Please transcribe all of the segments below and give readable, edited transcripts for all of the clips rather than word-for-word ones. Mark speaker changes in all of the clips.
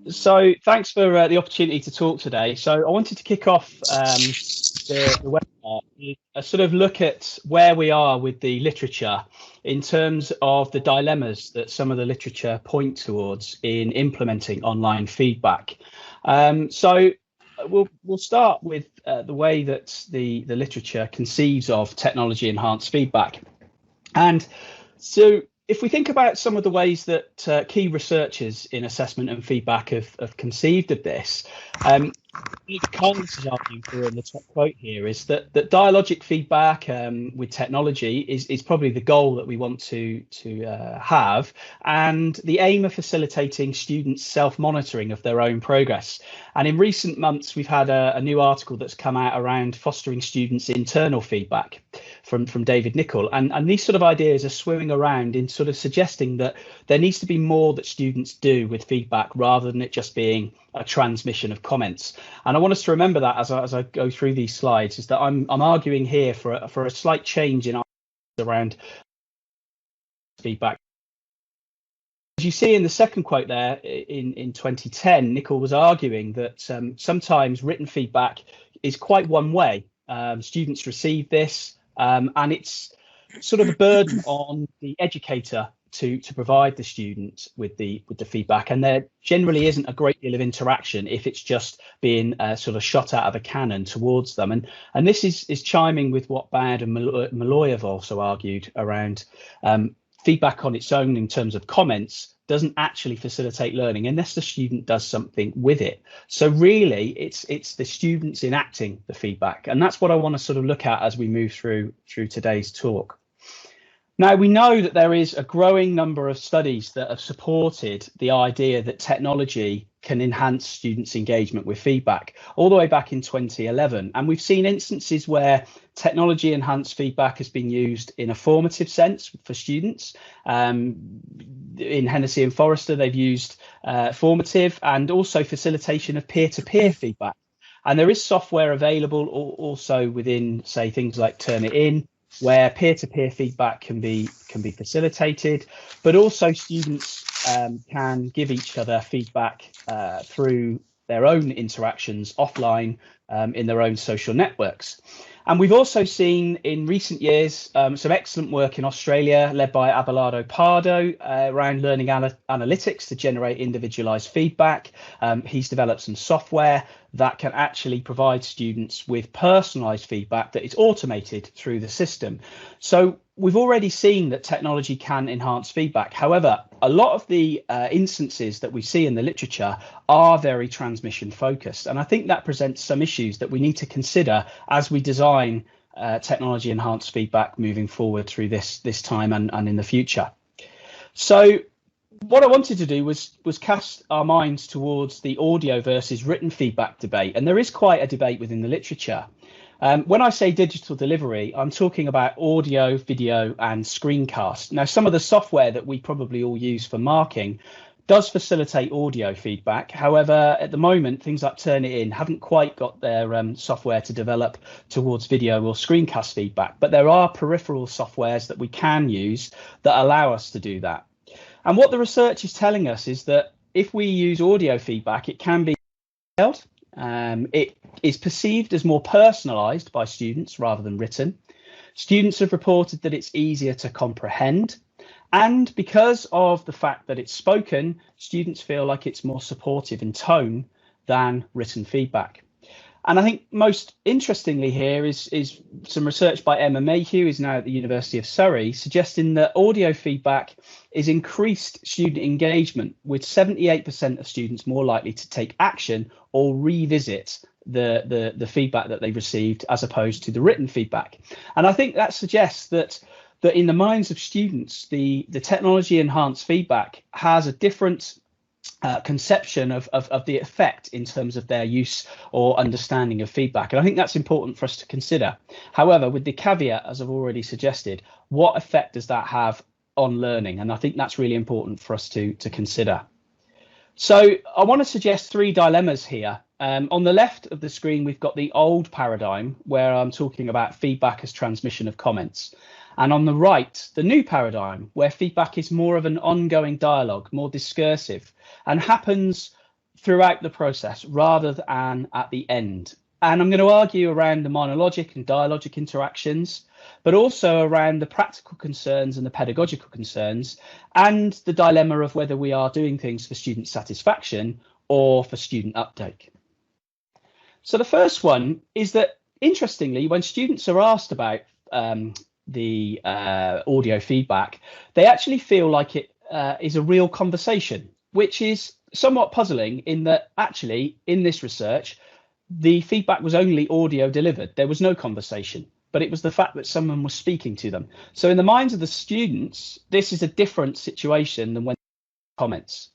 Speaker 1: So thanks for the opportunity to talk today. So I wanted to kick off the webinar with a sort of look at where we are with the literature in terms of the dilemmas that some of the literature point towards in implementing online feedback. So we'll start with the way that the literature conceives of technology enhanced feedback. And so if we think about some of the ways that key researchers in assessment and feedback have conceived of this, Collins is arguing for, in the top quote here, is that dialogic feedback with technology is probably the goal that we want to have, and the aim of facilitating students' self-monitoring of their own progress. And in recent months, we've had a new article that's come out around fostering students' internal feedback from David Nichol, and these sort of ideas are swimming around in sort of suggesting that there needs to be more that students do with feedback rather than it just being a transmission of comments. And I want us to remember that as I go through these slides, is that I'm arguing here for a slight change in our around feedback. As you see in the second quote there, in 2010, Nichol was arguing that sometimes written feedback is quite one way. Students receive this, and it's sort of a burden on the educator to provide the student with the feedback, and there generally isn't a great deal of interaction if it's just being sort of shot out of a cannon towards them. And this is chiming with what Baird and Malloy have also argued around feedback on its own in terms of comments doesn't actually facilitate learning unless the student does something with it. So really it's the students enacting the feedback, and that's what I want to sort of look at as we move through today's talk. Now, we know that there is a growing number of studies that have supported the idea that technology can enhance students' engagement with feedback, all the way back in 2011. And we've seen instances where technology enhanced feedback has been used in a formative sense for students. In Hennessy and Forrester, they've used formative and also facilitation of peer-to-peer feedback. And there is software available also within, say, things like Turnitin, where peer-to-peer feedback can be facilitated, but also students can give each other feedback through their own interactions offline in their own social networks. And we've also seen in recent years some excellent work in Australia led by Abelardo Pardo around learning analytics to generate individualized feedback. He's developed some software that can actually provide students with personalized feedback that is automated through the system. So we've already seen that technology can enhance feedback. However, a lot of the instances that we see in the literature are very transmission focused. And I think that presents some issues that we need to consider as we design technology enhanced feedback moving forward through this time and in the future. So what I wanted to do was cast our minds towards the audio versus written feedback debate. And there is quite a debate within the literature. When I say digital delivery, I'm talking about audio, video and screencast. Now, some of the software that we probably all use for marking does facilitate audio feedback. However, at the moment, things like Turnitin haven't quite got their software to develop towards video or screencast feedback. But there are peripheral softwares that we can use that allow us to do that. And what the research is telling us is that if we use audio feedback, it can be held. It is perceived as more personalised by students rather than written. Students have reported that it's easier to comprehend. And because of the fact that it's spoken, students feel like it's more supportive in tone than written feedback. And I think most interestingly here is some research by Emma Mayhew, who's now at the University of Surrey, suggesting that audio feedback is increased student engagement, with 78% of students more likely to take action or revisit the feedback that they received as opposed to the written feedback. And I think that suggests that in the minds of students, the technology enhanced feedback has a different conception of the effect in terms of their use or understanding of feedback. And I think that's important for us to consider. However, with the caveat, as I've already suggested, what effect does that have on learning? And I think that's really important for us to consider. So I want to suggest three dilemmas here. On the left of the screen, we've got the old paradigm where I'm talking about feedback as transmission of comments. And on the right, the new paradigm where feedback is more of an ongoing dialogue, more discursive, and happens throughout the process rather than at the end. And I'm going to argue around the monologic and dialogic interactions, but also around the practical concerns and the pedagogical concerns, and the dilemma of whether we are doing things for student satisfaction or for student uptake. So the first one is that, interestingly, when students are asked about the audio feedback, they actually feel like it is a real conversation, which is somewhat puzzling in that actually in this research, the feedback was only audio delivered. There was no conversation, but it was the fact that someone was speaking to them. So in the minds of the students, this is a different situation than when comments.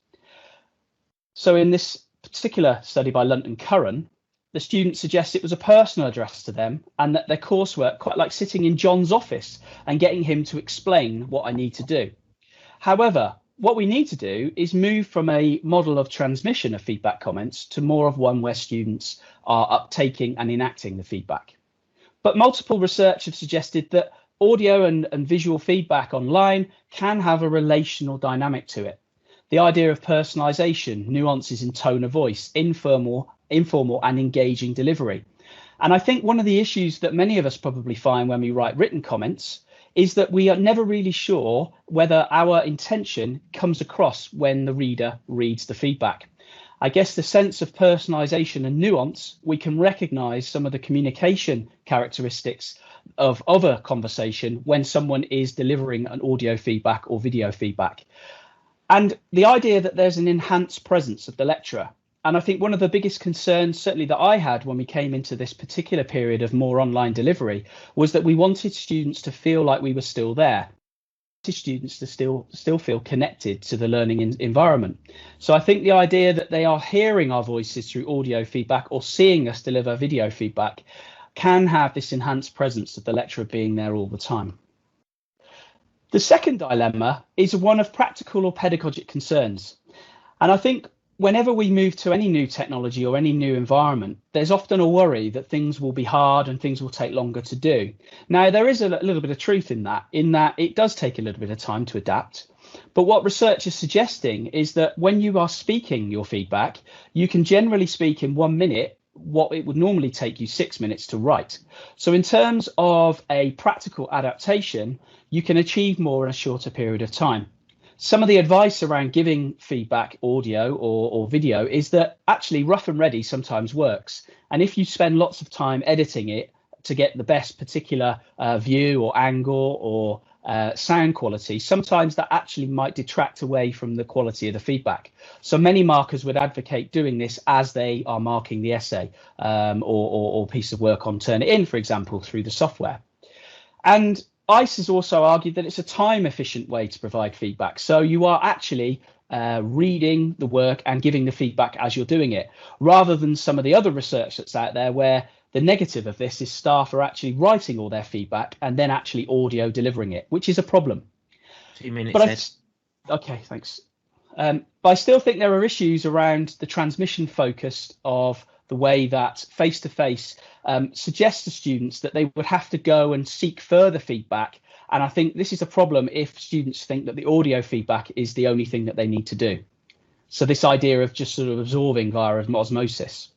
Speaker 1: So in this particular study by Lunt and Curran, the students suggest it was a personal address to them and that their coursework, quite like sitting in John's office and getting him to explain what I need to do. However, what we need to do is move from a model of transmission of feedback comments to more of one where students are uptaking and enacting the feedback. But multiple research have suggested that audio and visual feedback online can have a relational dynamic to it. The idea of personalization, nuances in tone of voice, informal and engaging delivery. And I think one of the issues that many of us probably find when we write written comments is that we are never really sure whether our intention comes across when the reader reads the feedback. I guess the sense of personalization and nuance, we can recognize some of the communication characteristics of a conversation when someone is delivering an audio feedback or video feedback. And the idea that there's an enhanced presence of the lecturer. And I think one of the biggest concerns, certainly that I had when we came into this particular period of more online delivery, was that we wanted students to feel like we were still there. Students to still feel connected to the learning environment. So I think the idea that they are hearing our voices through audio feedback or seeing us deliver video feedback can have this enhanced presence of the lecturer being there all the time. The second dilemma is one of practical or pedagogic concerns. And I think whenever we move to any new technology or any new environment, there's often a worry that things will be hard and things will take longer to do. Now, there is a little bit of truth in that it does take a little bit of time to adapt. But what research is suggesting is that when you are speaking your feedback, you can generally speak in 1 minute what it would normally take you 6 minutes to write. So in terms of a practical adaptation, you can achieve more in a shorter period of time. Some of the advice around giving feedback, audio or video, is that actually rough and ready sometimes works. And if you spend lots of time editing it to get the best particular view or angle or sound quality, sometimes that actually might detract away from the quality of the feedback. So many markers would advocate doing this as they are marking the essay or piece of work on Turnitin, for example, through the software. And ICE has also argued that it's a time efficient way to provide feedback. So you are actually reading the work and giving the feedback as you're doing it, rather than some of the other research that's out there where the negative of this is staff are actually writing all their feedback and then actually audio delivering it, which is a problem.
Speaker 2: 2 minutes.
Speaker 1: Okay, thanks. But I still think there are issues around the transmission focus of the way that face-to-face suggests to students that they would have to go and seek further feedback. And I think this is a problem if students think that the audio feedback is the only thing that they need to do. So this idea of just sort of absorbing via osmosis.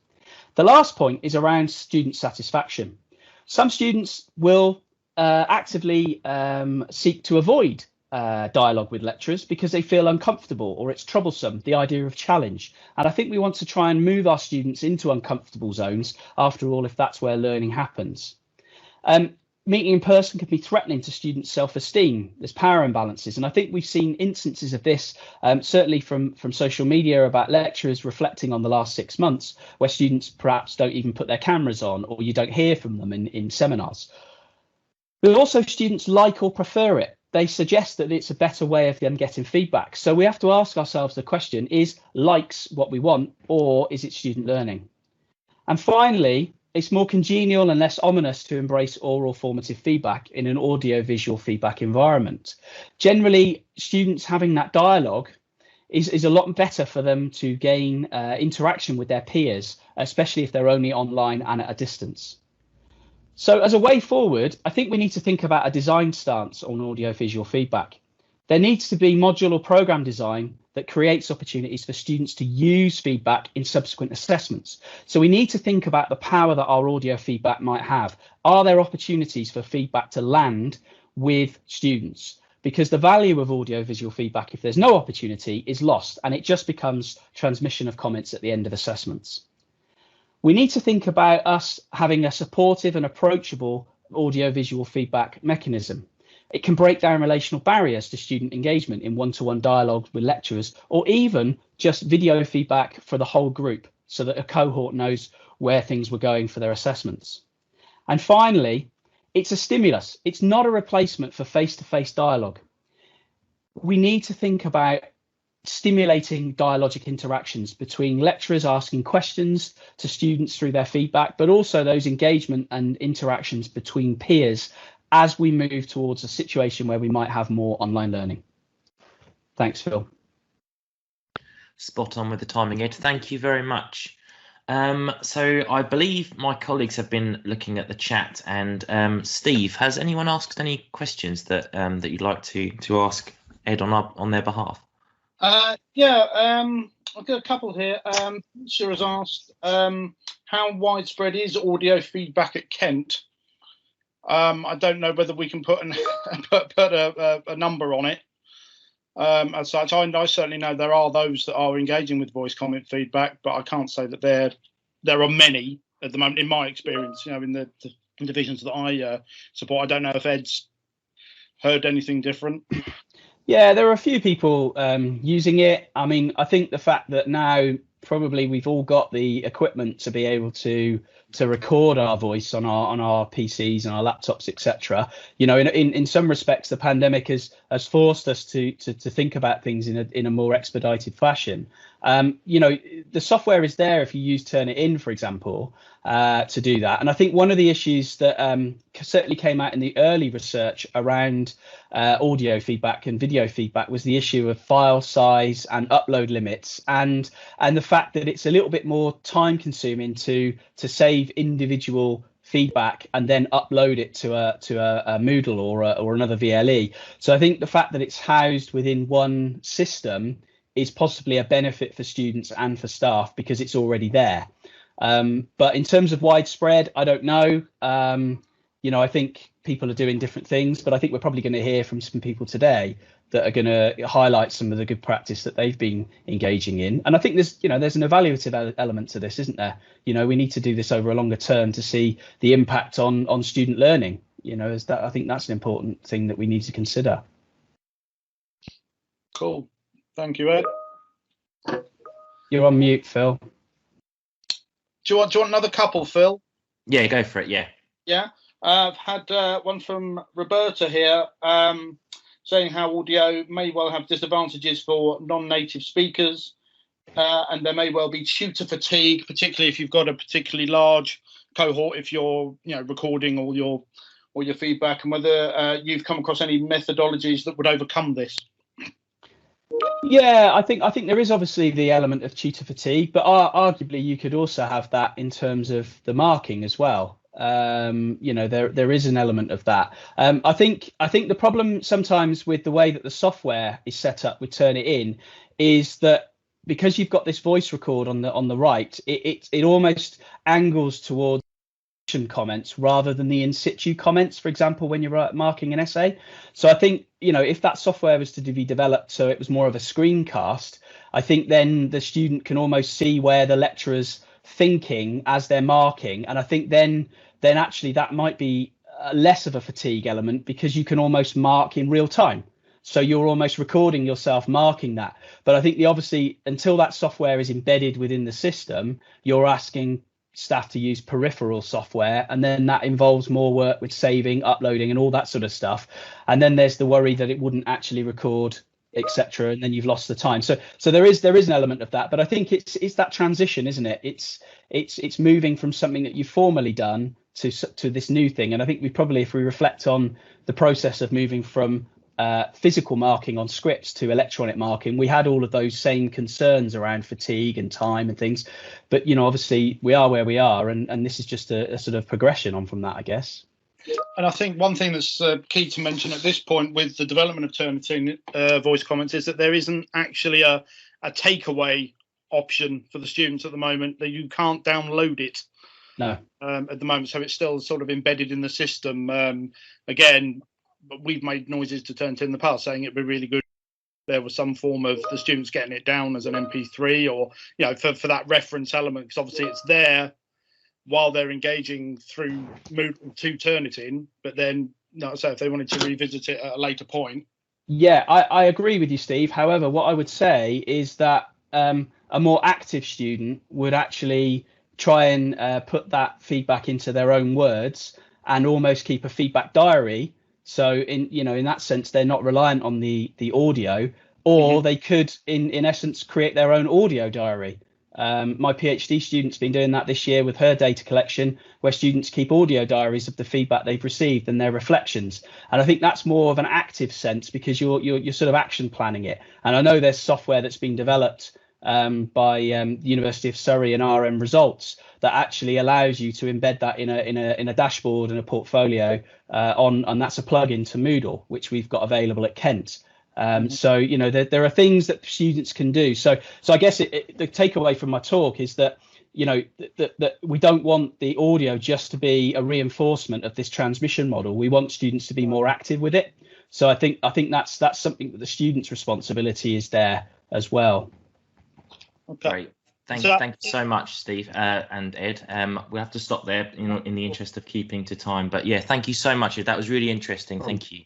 Speaker 1: The last point is around student satisfaction. Some students will actively seek to avoid dialogue with lecturers because they feel uncomfortable or it's troublesome, the idea of challenge. And I think we want to try and move our students into uncomfortable zones, after all, if that's where learning happens. Meeting in person can be threatening to students' self-esteem. There's power imbalances. And I think we've seen instances of this, certainly from social media, about lecturers reflecting on the last 6 months, where students perhaps don't even put their cameras on, or you don't hear from them in seminars. But also students like or prefer it. They suggest that it's a better way of them getting feedback. So we have to ask ourselves the question, is likes what we want, or is it student learning? And finally, it's more congenial and less ominous to embrace oral formative feedback in an audio-visual feedback environment. Generally, students having that dialogue is a lot better for them to gain interaction with their peers, especially if they're only online and at a distance. So as a way forward, I think we need to think about a design stance on audio-visual feedback. There needs to be module or program design that creates opportunities for students to use feedback in subsequent assessments. So we need to think about the power that our audio feedback might have. Are there opportunities for feedback to land with students? Because the value of audio visual feedback, if there's no opportunity, is lost, and it just becomes transmission of comments at the end of assessments. We need to think about us having a supportive and approachable audio visual feedback mechanism. It can break down relational barriers to student engagement in one-to-one dialogue with lecturers, or even just video feedback for the whole group so that a cohort knows where things were going for their assessments. And finally, it's a stimulus. It's not a replacement for face-to-face dialogue. We need to think about stimulating dialogic interactions between lecturers asking questions to students through their feedback, but also those engagement and interactions between peers as we move towards a situation where we might have more online learning. Thanks, Phil.
Speaker 2: Spot on with the timing, Ed. Thank you very much. So I believe my colleagues have been looking at the chat, and Steve, has anyone asked any questions that that you'd like to ask Ed on their behalf?
Speaker 3: I've got a couple here. Sure has asked, how widespread is audio feedback at Kent? I don't know whether we can put a number on it. As such, I certainly know there are those that are engaging with voice comment feedback, but I can't say that there are many at the moment, in my experience. In the divisions that I support, I don't know if Ed's heard anything different.
Speaker 1: Yeah, there are a few people using it. I mean, I think the fact that now probably we've all got the equipment to be able to record our voice on our PCs and our laptops, etc. In some respects, the pandemic has forced us to think about things in a more expedited fashion. The software is there if you use Turnitin, for example, to do that. And I think one of the issues that certainly came out in the early research around audio feedback and video feedback was the issue of file size and upload limits, and the fact that it's a little bit more time consuming to save individual feedback and then upload it to a Moodle or another VLE. So I think the fact that it's housed within one system is possibly a benefit for students and for staff because it's already there. But in terms of widespread, I don't know. I think people are doing different things, but I think we're probably going to hear from some people today that are going to highlight some of the good practice that they've been engaging in. And I think there's an evaluative element to this, isn't there? We need to do this over a longer term to see the impact on student learning. I think that's an important thing that we need to consider.
Speaker 3: Cool. Thank you, Ed.
Speaker 1: You're on mute, Phil.
Speaker 3: Do you want another couple, Phil?
Speaker 2: Yeah, go for it. Yeah.
Speaker 3: Yeah. I've had one from Roberta here saying how audio may well have disadvantages for non-native speakers, and there may well be tutor fatigue, particularly if you've got a particularly large cohort, if you're recording all your feedback, and whether you've come across any methodologies that would overcome this.
Speaker 1: Yeah, I think there is obviously the element of tutor fatigue, but arguably you could also have that in terms of the marking as well. There is an element of that. I think the problem sometimes with the way that the software is set up with Turnitin is that because you've got this voice record on the right, it almost angles towards comments rather than the in situ comments, for example, when you're marking an essay. So I think, if that software was to be developed so it was more of a screencast, I think then the student can almost see where the lecturer's thinking as they're marking. And I think then actually that might be less of a fatigue element because you can almost mark in real time. So you're almost recording yourself marking that. But I think obviously until that software is embedded within the system, you're asking staff to use peripheral software, and then that involves more work with saving, uploading and all that sort of stuff. And then there's the worry that it wouldn't actually record, etc., and then you've lost the time. So there is an element of that, but I think it's that transition, isn't it? It's moving from something that you've formerly done to this new thing. And I think if we reflect on the process of moving from physical marking on scripts to electronic marking, we had all of those same concerns around fatigue and time and things, but obviously we are where we are, and this is just a sort of progression on from that, I guess.
Speaker 3: And I think one thing that's key to mention at this point with the development of Turnitin voice comments is that there isn't actually a takeaway option for the students at the moment, that you can't download it.
Speaker 1: No.
Speaker 3: At the moment, so it's still sort of embedded in the system. Again, but we've made noises to Turnitin in the past saying it'd be really good if there was some form of the students getting it down as an MP3, or for that reference element, because obviously it's there while they're engaging through Moodle to Turnitin, but then so if they wanted to revisit it at a later point.
Speaker 1: Yeah, I agree with you, Steve. However, what I would say is that a more active student would actually try and put that feedback into their own words and almost keep a feedback diary. So in that sense, they're not reliant on the audio, or they could in essence create their own audio diary. My PhD student's been doing that this year with her data collection, where students keep audio diaries of the feedback they've received and their reflections. And I think that's more of an active sense, because you're sort of action planning it. And I know there's software that's been developed by the University of Surrey and RM Results that actually allows you to embed that in a dashboard and a portfolio and that's a plug-in to Moodle, which we've got available at Kent. So there are things that students can do. So I guess the takeaway from my talk is that that we don't want the audio just to be a reinforcement of this transmission model. We want students to be more active with it. So I think that's something that the students' responsibility is there as well.
Speaker 3: Okay.
Speaker 2: Great. Thank you so much, Steve and Ed. We'll have to stop there in the interest of keeping to time. But yeah, thank you so much, Ed. That was really interesting. Thank you.